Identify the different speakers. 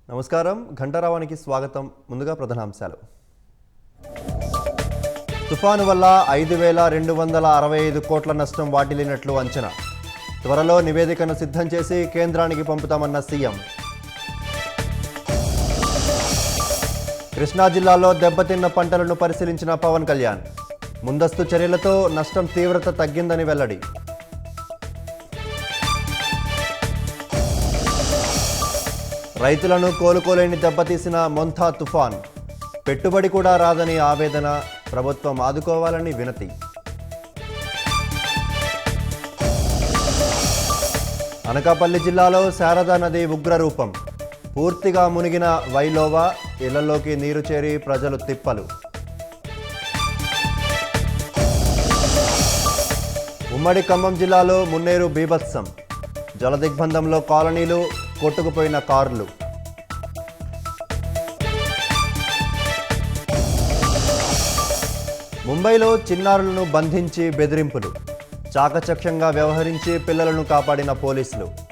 Speaker 1: నమస్కారం ఘంటారావానికి స్వాగతం. ముందుగా ప్రధానాంశాలు. తుఫాను వల్ల 5265 కోట్ల నష్టం వాటిల్లినట్లు అంచనా. త్వరలో నివేదికను సిద్ధం చేసి కేంద్రానికి పంపుతామన్న సీఎం. కృష్ణా జిల్లాలో దెబ్బతిన్న పంటలను పరిశీలించిన పవన్ కళ్యాణ్. ముందస్తు చర్యలతో నష్టం తీవ్రత తగ్గిందని వెల్లడి. రైతులను కోలుకోలేని దెబ్బతీసిన మొంథా తుఫాన్. పెట్టుబడి కూడా రాదని ఆవేదన. ప్రభుత్వం ఆదుకోవాలని వినతి. అనకాపల్లి జిల్లాలో శారదా నది ఉగ్రరూపం. పూర్తిగా మునిగిన వైలోవా. ఇళ్లలోకి నీరు చేరి ప్రజలు తిప్పలు. ఉమ్మడి ఖమ్మం జిల్లాలో మున్నేరు బీభత్సం. జలదిగ్బంధంలో కాలనీలు, కొట్టుకుపోయిన కార్లు. ముంబైలో చిన్నారులను బంధించి బెదిరింపులు. చాకచక్యంగా వ్యవహరించి పిల్లలను కాపాడిన పోలీసులు.